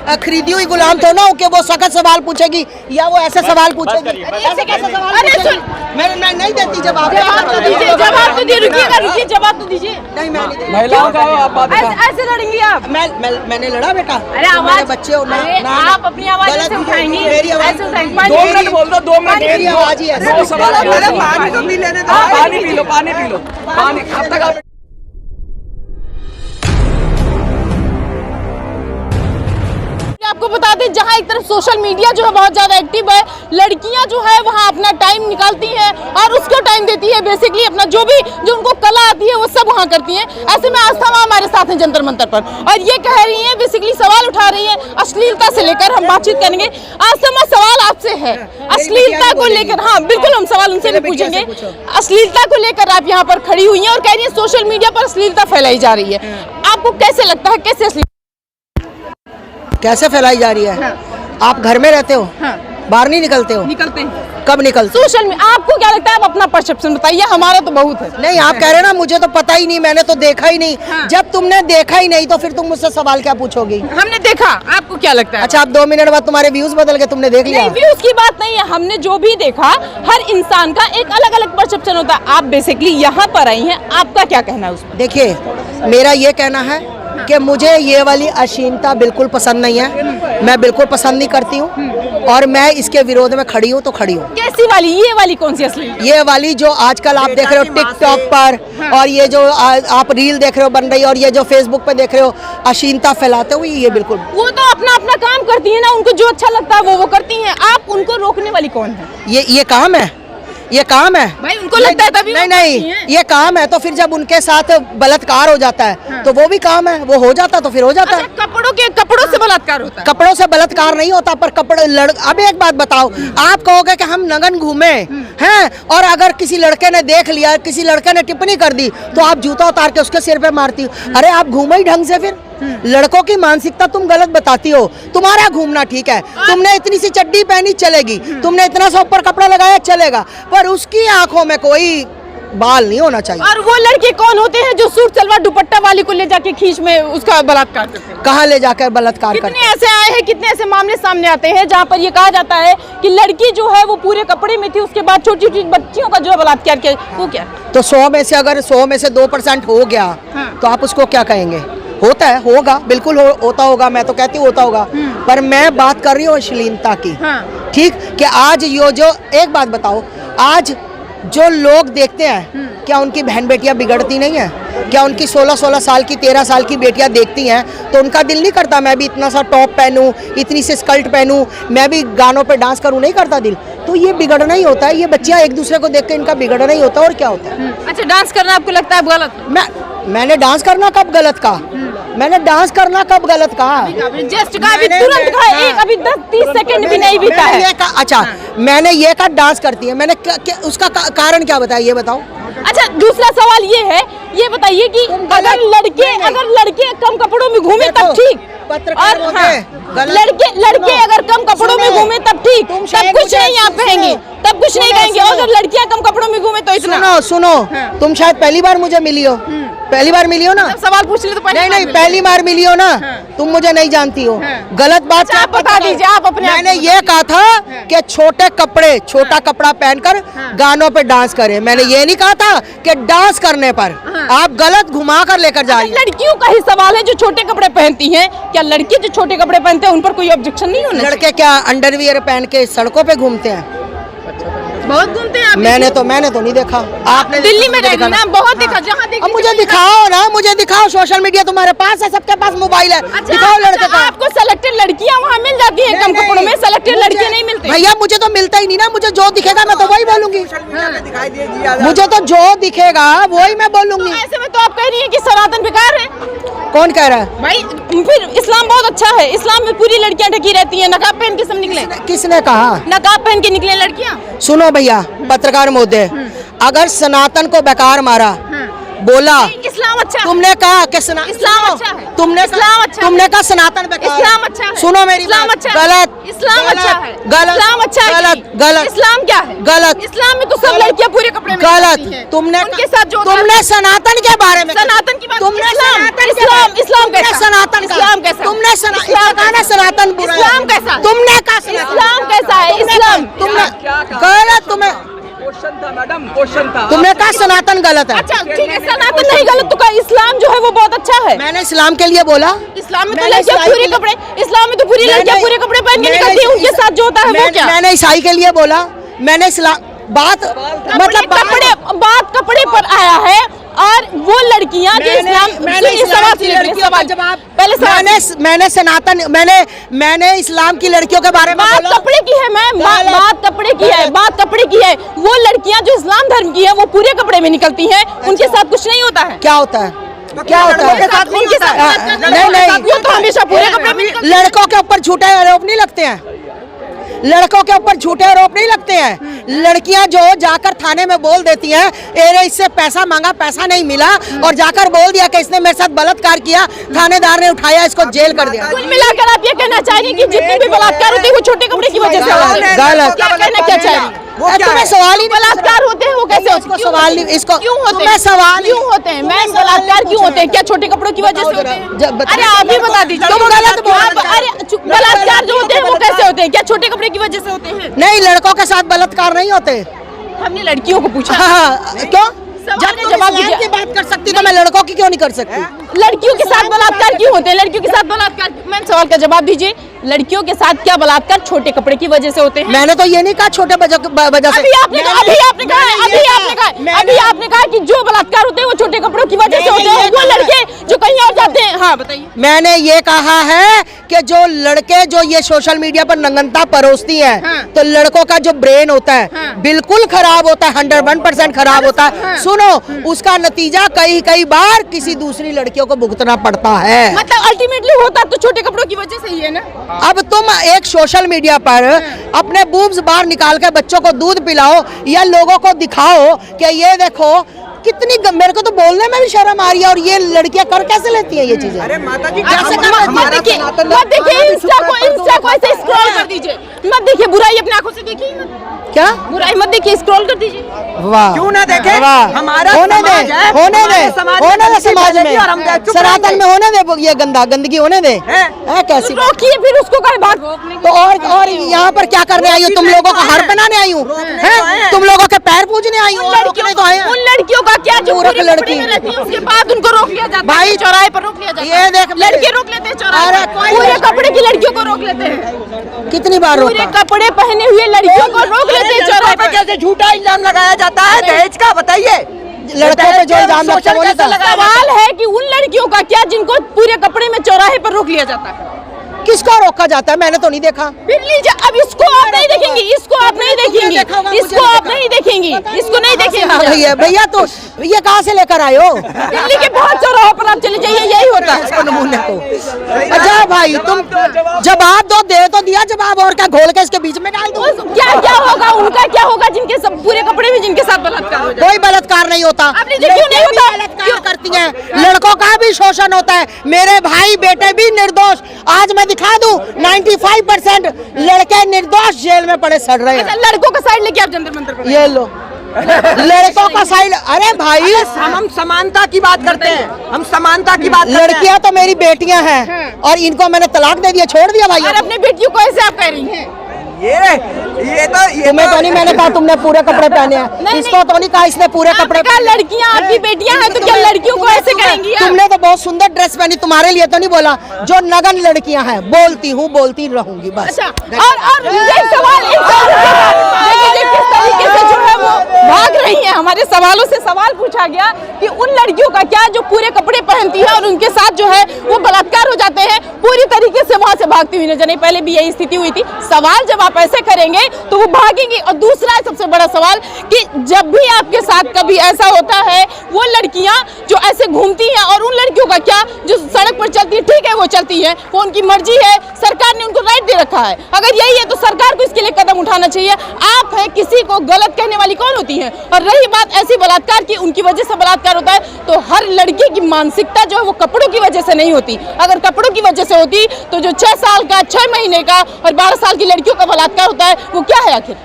खरीदी हुई गुलाम तो ना हो कि वो सख्त सवाल पूछेगी या वो ऐसे सवाल पूछेगी। ऐसे कैसे सवाल? अरे सुन, मैं नहीं देती जवाब। जवाब तो दीजिए, जवाब तो दीजिए, रुकिए, जवाब तो दीजिए। नहीं मैं नहीं, महिलाओं का आप बात ऐसे लड़ेंगी आप? मैंने लड़ा बेटा। अरे आवाज, बच्चे हो ना, आप अपनी आवाज ऐसे उठाएंगी, मेरी आवाज ऐसे उठाएंगी। 2 मिनट बोल दो, 2 मिनट मेरी आवाज ही ऐसे। पानी तो पी लेने दो, पानी पी लो, पानी पी लो, पानी अब तक आप आपको बता दें, जहां एक तरफ सोशल मीडिया जो है बहुत ज्यादा एक्टिव है, लड़कियां जो है वहां अपना टाइम निकालती हैं और उसको टाइम देती है, बेसिकली अपना जो उनको कला आती है वो सब वहां करती हैं। ऐसे में आस्था मां हमारे साथ हैं जंतर मंतर पर और ये कह रही हैं, बेसिकली सवाल उठा रही हैं अश्लीलता से लेकर। हम बातचीत करेंगे। आस्था मां, सवाल आपसे है अश्लीलता को लेकर। हाँ बिल्कुल, हम सवाल उनसे भी पूछेंगे। अश्लीलता को लेकर आप यहाँ पर खड़ी हुई हैं और कह रही है सोशल मीडिया पर अश्लीलता फैलाई जा रही है। आपको कैसे लगता है, कैसे फैलाई जा रही है? हाँ। आप घर में रहते हो? हाँ। बाहर नहीं निकलते हो? निकलते हैं। कब निकलते? सोशल में। आपको क्या लगता है? आप अपना परसेप्शन बताइए, हमारा तो बहुत है। नहीं, आप कह रहे हैं ना मुझे तो पता ही नहीं, मैंने तो देखा ही नहीं। हाँ। जब तुमने देखा ही नहीं तो फिर तुम मुझसे सवाल क्या पूछोगी? हमने देखा, आपको क्या लगता है? अच्छा, आप 2 मिनट बाद तुम्हारे व्यूज बदल के तुमने देख लिया? नहीं, व्यूज की बात नहीं है, हमने जो भी देखा, हर इंसान का एक अलग अलग परसेप्शन होता है। आप बेसिकली यहाँ पर आई हैं, आपका क्या कहना है उसमें? देखिए, मेरा ये कहना है कि मुझे ये वाली अश्लीलता बिल्कुल पसंद नहीं है, मैं बिल्कुल पसंद नहीं करती हूँ और मैं इसके विरोध में खड़ी हूँ तो खड़ी हूँ। कैसी वाली? ये वाली कौन सी अश्लीलता? ये वाली जो आजकल आप देख रहे हो टिकटॉक पर। हाँ। और ये जो आप रील देख रहे हो बन रही, और ये जो फेसबुक पे देख रहे हो अश्लीलता फैलाते हुए, ये बिल्कुल। वो तो अपना अपना काम करती है ना, उनको जो अच्छा लगता है वो करती हैं। आप उनको रोकने वाली कौन है? ये काम है, ये काम है भाई, उनको लगता है तभी। नहीं, ये काम है। तो फिर जब उनके साथ बलात्कार हो जाता है, हाँ। तो वो भी काम है, वो हो जाता तो फिर हो जाता है। कपड़ों से बलात्कार होता है? कपड़ों से बलात्कार नहीं होता, पर अब एक बात बताओ, आप कहोगे कि हम नंगन घूमे हैं और अगर किसी लड़के ने देख लिया, किसी लड़के ने टिप्पणी कर दी तो आप जूता उतार के उसके सिर पे मारती हो। अरे आप घूमे ही ढंग से। फिर लड़कों की मानसिकता तुम गलत बताती हो। तुम्हारा घूमना ठीक है, तुमने इतनी सी चड्डी पहनी चलेगी, तुमने इतना सा ऊपर कपड़ा लगाया चलेगा, पर उसकी आंखों में कोई बाल नहीं होना चाहिए। और वो लड़के कौन होते हैं जो सूट सलवार दुपट्टा वाली को ले जाके खींच में उसका बलात्कार करते हैं? कहाँ ले जाकर बलात्कार करते हैं? कितने ऐसे आए हैं, कितने ऐसे मामले सामने आते हैं जहाँ पर ये कहा जाता है कि लड़की जो है वो पूरे कपड़े में थी, उसके बाद छोटी छोटी बच्चियों का जो है बलात्कार किया। वो क्या? तो 100 में से अगर 100 में से 2% हो गया, हाँ। तो आप उसको क्या कहेंगे? होता है, होगा, बिल्कुल होता होगा, मैं तो कहती हूँ होता होगा। पर मैं बात कर रही हूँ अश्लीलता की। हाँ। ठीक, कि आज ये जो एक बात बताओ, आज जो लोग देखते हैं, क्या उनकी बहन बेटियां बिगड़ती नहीं है? क्या उनकी 16-16 साल की 13 साल की बेटियां देखती हैं तो उनका दिल नहीं करता मैं भी इतना सा टॉप पहनूं, इतनी सी स्कर्ट पहनूं, मैं भी गानों पे डांस करूं? नहीं करता दिल। तो ये बिगड़ना ही होता है, ये बच्चियां एक दूसरे को देख के इनका बिगड़ना ही होता है, और क्या होता है? अच्छा, डांस करना आपको लगता है गलत? मैंने डांस करना कब गलत कहा? मैंने डांस करना कब गलत कहा? जस्ट कहा, अभी तुरंत कहा, एक अभी 10-30 सेकंड भी नहीं बीता है। अच्छा, मैंने ये कहा डांस करती है, मैंने उसका कारण क्या बताया, ये बताओ। अच्छा, दूसरा सवाल ये है, ये बताइए कि अगर लड़के कम कपड़ों में घूमे तब ठीक, और लड़के अगर कम कपड़ों में घूमे तब ठीक, तब कुछ नहीं आप कहेंगे, तब कुछ नहीं कहेंगे। और अगर लड़कियां कम कपड़ों में घूमे तो इतना। सुनो, तुम शायद पहली बार मुझे मिली हो, पहली बार मिली हो ना? सवाल पूछ ले तो नहीं, पहली बार मिली हो ना? तुम मुझे नहीं जानती हो। गलत बात आप बता दीजिए, आप अपने। मैंने ये कहा था कि छोटा कपड़ा पहनकर गानों पे डांस करे, मैंने ये नहीं कहा था कि डांस करने पर। आप गलत घुमा कर लेकर जा रही हैं। लड़कियों का ही सवाल है जो छोटे कपड़े पहनती हैं, क्या लड़के जो छोटे कपड़े पहनते हैं उन पर कोई ऑब्जेक्शन नहीं होना? लड़के क्या अंडरवियर पहन के सड़कों पे घूमते हैं? बहुत घूमते हैं। मैंने तो नहीं देखा। आपने दिल्ली में रहती ना, बहुत देखा। जहाँ देखा मुझे दिखाओ ना, मुझे दिखाओ। सोशल मीडिया तुम्हारे पास है, सबके पास मोबाइल है। दिखाओ लड़के का। आपको सेलेक्टेड लड़कियाँ वहाँ मिल जाती हैं कम कपड़ों में, सेलेक्टेड लड़कियाँ नहीं मिलती। भैया मुझे तो मिलता ही नहीं ना, मुझे जो दिखेगा मैं तो वही बोलूंगी। मुझे तो जो दिखेगा वही मैं बोलूंगी। ऐसे में तो आप कह रही है कि सनातन बेकार है। कौन कह रहा है? भाई फिर इस्लाम बहुत अच्छा है, इस्लाम में पूरी लड़कियां ढकी रहती हैं, नकाब पहन के सब निकले। किसने कहा? नकाब पहन के निकले लड़कियां। सुनो भैया, पत्रकार महोदय, अगर सनातन को बेकार मारा, बोला, इस्लाम अच्छा है। तुमने कहा कि इस्लाम अच्छा है। तुमने इस्लाम अच्छा है। तुमने कहा सनातन बेकार है। इस्लाम अच्छा है। सुनो मेरी इस्लाम बात, अच्छा है। गलत, इस्लाम गलत, अच्छा है। गलत, इस्लाम अच्छा है। गलत, गलत, इस्लाम क्या है? गलत, इस्लाम में तो सब लड़कियां पूरे कपड़े में गलत। रहती हैं। तुमने उनके साथ जो होता है- तुमने सनातन के बारे में, सनातन की बात, तुमने इस्लाम, सनातन के इस्लाम, बारे- इस्लाम तुमने कैसा? सनातन का, इस्लाम कैसा? तुमने इस्लाम कहा ना सनातन बुरा है। इस्लाम कैसा? तुमने कहा इस्लाम कैसा है? इस्लाम तुमने क्या कहा? गलत, तुम्हें क्वेश्चन था मैडम, क्वेश्चन था। तुमने कहा सनातन गलत है। अच्छा ठीक है, सनातन नहीं गलत तो का इस्लाम जो है वो बहुत अच्छा है। मैंने इस्लाम के लिए बोला। इस्लाम में तो मैंने लड़कियां ईसाई पूरे के लिए- कपड़े, इस्लाम में तो पूरी लड़कियां पूरे कपड़े पहन के मैंने- निकलती हैं, उनके साथ जो होता है वो क्या? मैंने ईसाई के लिए बोला। मैंने इस्लाम बात मतलब बात कपड़े पर आया है और वो लड़कियां जो इस्लाम मैंने ये इस्लाम सवाल की सुनिए, लड़कियों का सवाल जवाब पहले सवाल मैंने सनातन मैंने इस्लाम की लड़कियों के बारे में बात बोला। कपड़े की है मैम, बात कपड़े की है, बात कपड़े की है। वो लड़कियां जो इस्लाम धर्म की है वो पूरे कपड़े में निकलती हैं, उनके साथ कुछ नहीं होता है। क्या होता है? क्या होता है? उनके साथ नहीं, वो तो हमेशा पूरे कपड़े में निकलती हैं। लड़कों के ऊपर झूठे आरोप नहीं लगते हैं। लड़कों के ऊपर झूठे आरोप नहीं लगते हैं। लड़कियां जो जाकर थाने में बोल देती हैं, अरे इससे पैसा मांगा, पैसा नहीं मिला, और जाकर बोल दिया कि इसने मेरे साथ बलात्कार किया, थानेदार ने उठाया, इसको जेल कर दिया। कुल मिलाकर आप ये कहना चाहेंगे कि जितने भी बलात्कार होते हैं वो छोटे कपड़े की वजह से होते हैं? गलत। क्या कहना क्या चाहेंगे? तुम्हें सवाल ही बलात्कार होते हैं वो कैसे होते इसको हैं? सवाल नहीं, इसको क्यों होते तुम्हें हैं? सवाल क्यों होते हैं मैम? बलात्कार क्यों होते हैं? क्या छोटे कपड़ों की वजह से होते हैं? अरे आप ही बता दीजिए। तुम गलत बोल रहे हो। अरे बलात्कार जो होते हैं वो कैसे होते हैं? क्या छोटे कपड़े की वजह से होते हैं? नहीं, लड़कों के साथ बलात्कार नहीं होते। हमने लड़कियों को पूछा। हाँ, क्यों? सवाल जब का तुम जवाब इस्लाम दीजिए। की बात कर सकती तो मैं लड़कों की क्यों नहीं कर सकती? लड़कियों के साथ बलात्कार क्यों होते हैं? लड़कियों के साथ बलात्कार, मैम सवाल का जवाब दीजिए। लड़कियों के साथ क्या बलात्कार छोटे कपड़े की वजह से होते हैं? मैंने तो ये नहीं कहा छोटे वजह से। अभी आपने कहा कि जो बलात्कार होते हैं वो छोटे कपड़ों की वजह से होते हैं। वो लड़के जो कहीं और जाते हैं, हाँ बताइए। मैंने ये कहा है कि जो लड़के जो ये सोशल मीडिया पर नंगनता परोसती हैं, हाँ। तो लड़कों का जो ब्रेन होता है हाँ। बिल्कुल खराब होता है, 101% खराब होता है। हाँ। सुनो, उसका नतीजा कई बार किसी दूसरी लड़कियों को भुगतना पड़ता है। मतलब अल्टीमेटली होता तो छोटे कपड़ों की वजह से ही है ना। अब तुम एक सोशल मीडिया पर अपने बूब्स बाहर निकाल कर बच्चों को दूध पिलाओ या लोगों को दिखाओ कि ये देखो कितनी मेरे को तो बोलने में भी शर्म आ रही है, और ये लड़कियां कर कैसे लेती हैं ये चीजें? अरे माता जी, कैसे कर मत देखिए इंस्टा को ऐसे स्क्रॉल कर दीजिए, मत देखिए बुराई अपनी आंखों से देखिए मत। क्या बुराई मत देखिए, स्क्रॉल कर दीजिए। वाह, क्यों ना देखें? वाह, हमारा होने दे, समाज है, होने दे, हमारे समाज में होने दे, गंदगी समाज फैलेगी और हम में चुप सनातन रहेंगे। में होने दे ये गंदगी होने दे। हैं? है कैसी? रोकिए फिर उसको कहे बात। तो और यहाँ पर क्या करने आई हो? तुम लोगों को हार पहनाने आई हूँ? हैं? तुम लोगों के पैर पूजने आई हूँ? रोकने तो आए हैं। उन लड़कियों का क्या जो मूर्ख पूरे कपड़े लड़की। में रहती है, उसके बाद उनको रोक लिया जाता है भाई, चौराहे पर रोक लिया जाता ये है। देख, लड़के रोक लेते हैं चौराहे अरे पर, कोई पूरे कपड़े की लड़कियों को रोक लेते हैं। कितनी बार पूरे रोका? कपड़े पहने हुए लड़कियों को रोक लेते हैं चौराहे पर। कैसे झूठा इल्जाम लगाया जाता है दहेज का, बताइए। लड़कों पे जो इल्जाम लगता है वो नहीं था। सवाल है कि उन लड़कियों का क्या जिनको पूरे कपड़े में चौराहे पर रोक लिया जाता है? किसको रोका जाता है? मैंने तो नहीं देखा। फिर लीजिए, अब इसको आप नहीं देखेंगी, इसको आप नहीं देखेंगी, इसको आप नहीं देखेंगी, इसको नहीं देखेंगी। भैया भैया तो ये कहाँ से लेकर आए हो? दिल्ली के बहुत चौराहों पर आप चले जाइए, यही होता है। इसको नमूने को। अच्छा भाई, तुम जवाब दो, दे तो दिया जवाब, और क्या घोल के इसके बीच में डाल दो? क्या क्या होगा, उनका क्या होगा जिनके सब पूरे कपड़े में जिनके साथ बलात्कार हो जाए? कोई बलात्कार नहीं होता। आपने देखा क्यों नहीं होता? बलात्कार करती हैं, लड़कों का भी शोषण होता है। मेरे भाई बेटे भी निर्दोष, आज मैं दिखा दूं 95% लड़के निर्दोष जेल में पड़े सड़ रहे हैं। अच्छा, लड़कों का साइड लेके आप जंतर मंतर पर ये लो लड़कों का साइड। अरे भाई, हम समानता की बात करते हैं, हम समानता की बात करते हैं। लड़कियां तो मेरी बेटियां हैं और इनको मैंने तलाक दे दिया, छोड़ दिया भाई। और अपने बेटियों को ऐसे आप कह रही हैं? ये तुम्हें तो नहीं मैंने कहा तुमने पूरे कपड़े पहने हैं, नहीं, इसको तो नहीं कहा इसने पूरे कपड़े। आपने कहा लड़कियां आपकी बेटियां हैं, तो क्या लड़कियों को ऐसे करेंगी आप? तुमने तो बहुत सुंदर ड्रेस पहनी, तुम्हारे लिए तो नहीं बोला। जो नगन लड़कियां हैं, बोलती हूँ बोलती रहूंगी बस। अच्छा, और ये सवाल देखिए किस तरीके से जो है वो भाग रही हैं। हमारे सवालों से सवाल पूछा गया कि उन लड़कियों का क्या जो पूरे कपड़े पहनती है और उनके साथ जो है वो बलात्कार हो जाते हैं, पूरी तरीके से वहां से भागती हुई नजर नहीं। पहले भी यही स्थिति हुई थी। सवाल जब आप ऐसे करेंगे तो वो भागेंगे। और दूसरा सबसे बड़ा सवाल कि जब भी आपके साथ कभी ऐसा होता है, वो लड़कियां जो ऐसे घूमती हैं, और उन लड़कियों का क्या जो सड़क पर चलती है, ठीक है वो चलती है, वो उनकी मर्जी है, सरकार ने उनको राइट दे रखा है। अगर यही है तो सरकार को इसके लिए कदम उठाना चाहिए। आप है किसी को गलत कहने वाली कौन होती है? होती हैं। और रही बात ऐसी बलात्कार की, उनकी वजह से बलात्कार होता है, तो हर लड़की की मानसिकता जो है वो कपड़ों की वजह से नहीं होती। अगर कपड़ों की वजह से होती तो जो 6 साल का, 6 महीने का और 12 साल की लड़कियों का बलात्कार होता है वो क्या है आखिर?